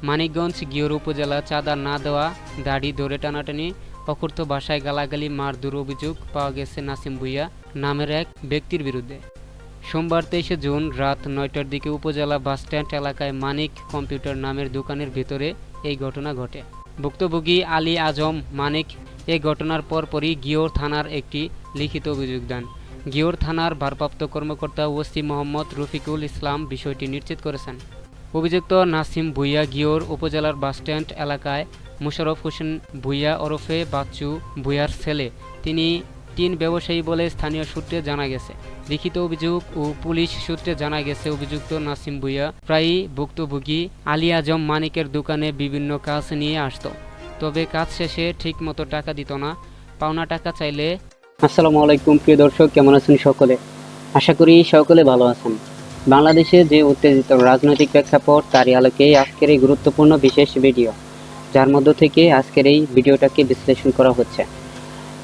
মানিকগঞ্জ গিওর উপজেলা চাঁদা না দেওয়া, দাড়ি ধরে টানাটানি, অকথ্য ভাষায় গালাগালি, মারধর অভিযোগ পাওয়া গেছে নাসিম ভূঁইয়া নামের এক ব্যক্তির বিরুদ্ধে। সোমবার 23 জুন রাত 9টার দিকে উপজেলা বাসস্ট্যান্ড এলাকায় মানিক কম্পিউটার নামের দোকানের ভেতরে এই ঘটনা ঘটে। ভুক্তভোগী আলী আজম মানিক এ ঘটনার পরপরই গিওর থানার একটি লিখিত অভিযোগ দেন। গিওর থানার ভারপ্রাপ্ত কর্মকর্তা ওসি মোহাম্মদ রফিকুল ইসলাম বিষয়টি নিশ্চিত করেছেন। অভিযুক্ত নাসিম ভূঁইয়া গিওর উপজেলার বাসস্ট্যান্ড এলাকায় মোশাররফ হোসেন ভূঁইয়া ওরফে বাচ্চু ভূঁইয়ার ছেলে। তিনি টিন ব্যবসায়ী বলে স্থানীয় সূত্রে জানা গেছে। লিখিত অভিযোগ ও পুলিশ সূত্রে জানা গেছে, অভিযুক্ত নাসিম ভূঁইয়া প্রায়ই ভুক্তভোগী আলী আজম মানিকের দোকানে বিভিন্ন কাজ নিয়ে আসত, তবে কাজ শেষে ঠিকমতো টাকা দিত না। পাওনা টাকা চাইলে। আসসালামু আলাইকুম প্রিয় দর্শক, কেমন আছেন সকলে? আশা করি সকলে ভালো আছেন। বাংলাদেশে যে উত্তেজিত রাজনৈতিক প্রেক্ষাপট, তারই আলোকে আজকের এই গুরুত্বপূর্ণ বিশেষ ভিডিও, যার মধ্য থেকে আজকের এই ভিডিওটাকে বিশ্লেষণ করা হচ্ছে।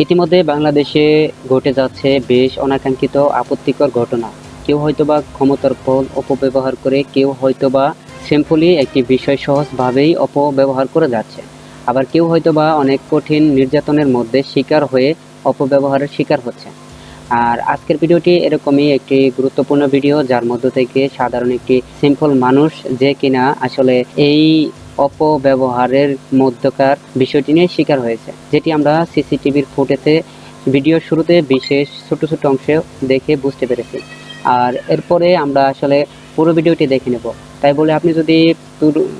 ইতিমধ্যে বাংলাদেশে ঘটে যাচ্ছে বেশ অনাকাঙ্ক্ষিত আপত্তিকর ঘটনা। কেউ হয়তোবা ক্ষমতার বল অপব্যবহার করে, কেউ হয়তোবা সিম্পলি একটি বিষয় সহজভাবেই অপব্যবহার করে যাচ্ছে, আবার কেউ হয়তোবা অনেক কঠিন নির্যাতনের মধ্যে শিকার হয়ে অপব্যবহারের শিকার হচ্ছে। আর আজকের ভিডিওটি এরকমই একটি গুরুত্বপূর্ণ ভিডিও, যার মধ্য থেকে সাধারণ একটি সিম্পল মানুষ যে কিনা আসলে এই অপব্যবহারের মধ্যকার বিষয়টি নিয়ে শিকার হয়েছে, যেটি আমরা সিসিটিভির ফুটেজে ভিডিওর শুরুতে বিশেষ ছোট ছোট অংশে দেখে বুঝতে পেরেছি। আর এরপরে আমরা আসলে পুরো ভিডিওটি দেখে নেব। তাই বলে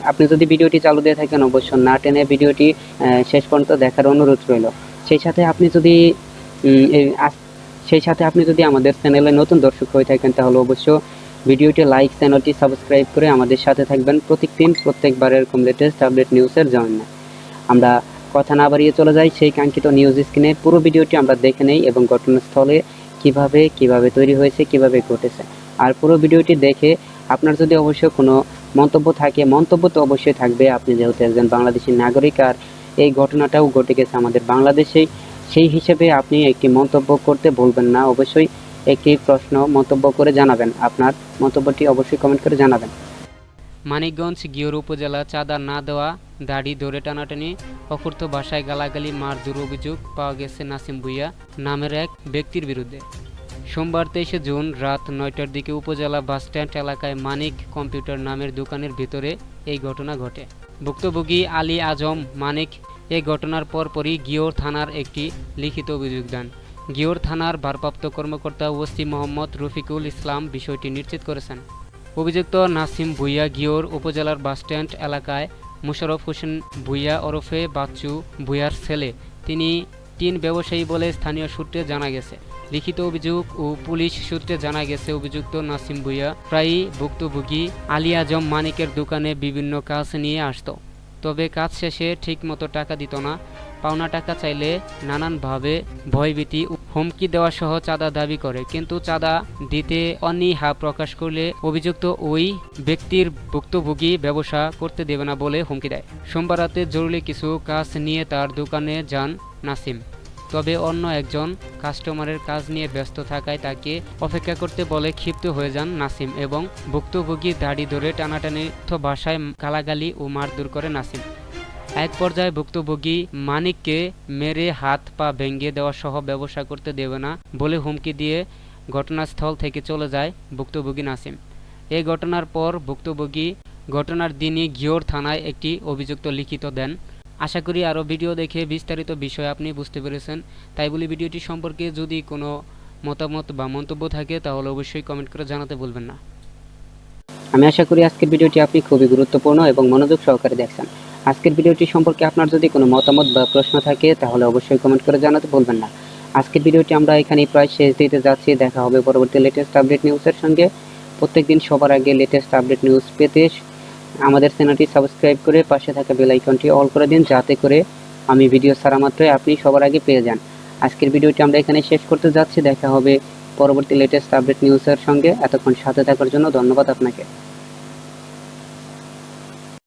আপনি যদি ভিডিওটি চালু দিয়ে থাকেন, অবশ্য না টেনে ভিডিওটি শেষ পর্যন্ত দেখার অনুরোধ রইল। সেই সাথে আপনি যদি আমাদের চ্যানেলে নতুন দর্শক হয়ে থাকেন, তাহলে অবশ্য ভিডিওটি লাইক, চ্যানেলটি সাবস্ক্রাইব করে আমাদের সাথে থাকবেন প্রত্যেকবারের এরকম লেটেস্ট আপডেট নিউজের জন্য। আমরা কথা না বাড়িয়ে চলে যাই সেই কাঙ্ক্ষিত নিউজ স্ক্রিনে। পুরো ভিডিওটি আমরা দেখে নেই এবং ঘটনাস্থলে কিভাবে তৈরি হয়েছে, কিভাবে ঘটেছে। আর পুরো ভিডিওটি দেখে আপনার যদি অবশ্য কোনো মন্তব্য থাকে, মন্তব্য তো অবশ্যই থাকবে। আপনি যেহেতু একজন বাংলাদেশী নাগরিক, আর এই ঘটনাটাও ঘটে গেছে আমাদের বাংলাদেশেই, সেই হিসেবে আপনি একটি মন্তব্য করতে ভুলবেন না। অবশ্যই একটি মন্তব্য করে জানাবেন। আপনার মন্তব্যটি অবশ্যই কমেন্ট করে জানাবেন। মানিকগঞ্জ গিওর উপজেলা চাঁদা না দেওয়া, দাড়ি ধরে টানাটানি, অকথ্য ভাষায় গালাগালি, মারধর অভিযোগ পাওয়া গেছে নাসিম ভূঁইয়া নামের এক ব্যক্তির বিরুদ্ধে। সোমবার 23 জুন রাত 9টার দিকে উপজেলা বাসস্ট্যান্ড এলাকায় মানিক কম্পিউটার নামের দোকানের ভেতরে এই ঘটনা ঘটে। ভুক্তভোগী আলী আজম মানিক এ ঘটনার পরপরই গিওর থানার একটি লিখিত অভিযোগ দেন। গিওর থানার ভারপ্রাপ্ত কর্মকর্তা ওসি মোহাম্মদ রফিকুল ইসলাম বিষয়টি নিশ্চিত করেছেন। অভিযুক্ত নাসিম ভূঁইয়া গিওর উপজেলার বাসস্ট্যান্ড এলাকায় মোশাররফ হোসেন ভূঁইয়া ওরফে বাচ্চু ভূঁইয়ার ছেলে। তিনি টিন ব্যবসায়ী বলে স্থানীয় সূত্রে জানা গেছে। লিখিত অভিযোগ ও পুলিশ সূত্রে জানা গেছে, অভিযুক্ত নাসিম ভূঁইয়া প্রায়ই ভুক্তভোগী আলী আজম মানিকের দোকানে বিভিন্ন কাজ নিয়ে আসত, তবে কাজ শেষে ঠিকমতো টাকা দিত না। পাওনা টাকা চাইলে নানানভাবে ভয়ভীতি, হুমকি দেওয়া সহ চাঁদা দাবি করে, কিন্তু চাঁদা দিতে অনীহা প্রকাশ করলে অভিযুক্ত ওই ব্যক্তির ভুক্তভোগী ব্যবসা করতে দেবে না বলে হুমকি দেয়। সোমবার রাতে জরুরি কিছু কাজ নিয়ে তার দোকানে যান নাসিম, তবে অন্য একজন কাস্টমারের কাজ নিয়ে ব্যস্ত থাকায় তাকে অপেক্ষা করতে বলে ক্ষিপ্ত হয়ে যান নাসিম এবং ভুক্তভোগী দাড়ি ধরে টানাটানি ভাষায় গালাগালি ও মারধর করে নাসিম। এক পর্যায়ে ভুক্তভোগী মানিককে মেরে হাত পা ভেঙে দেওয়া সহ ব্যবসা করতে দেবে না বলে হুমকি দিয়ে ঘটনাস্থল থেকে চলে যায় ভুক্তভোগী নাসিম। এই ঘটনার পর ভুক্তভোগী ঘটনার দিনই গিওর থানায় একটি অভিযোগ লিখিত দেন। আশা করি আরও ভিডিও দেখে বিস্তারিত বিষয় আপনি বুঝতে পেরেছেন। তাই বলে ভিডিওটি সম্পর্কে যদি কোনো মতামত বা মন্তব্য থাকে, তাহলে অবশ্যই কমেন্ট করে জানাতে ভুলবেন না। আমি আশা করি আজকের ভিডিওটি আপনি খুবই গুরুত্বপূর্ণ এবং মনোযোগ সহকারে দেখছেন। আজকের ভিডিওটি সম্পর্কে আপনার যদি কোনো মতামত বা প্রশ্ন থাকে, তাহলে অবশ্যই কমেন্ট করে জানাতে ভুলবেন না। আজকের ভিডিওটি আমরা এখানেই প্রায় শেষ দিতে যাচ্ছি। দেখা হবে পরবর্তী লেটেস্ট আপডেট নিউজের সঙ্গে। প্রত্যেকদিন সবার আগে লেটেস্ট আপডেট নিউজ পেতে আমাদের চ্যানেলটি সাবস্ক্রাইব করে পাশে থাকা বেল আইকনটি অল করে দিন, যাতে করে আমি ভিডিও ছাড়া মাত্রই আপনি সবার আগে পেয়ে যান। আজকের ভিডিওটি আমরা এখানে শেষ করতে যাচ্ছি। দেখা হবে পরবর্তী লেটেস্ট আপডেট নিউজের সঙ্গে। এতক্ষণ সাথে থাকার জন্য ধন্যবাদ আপনাকে।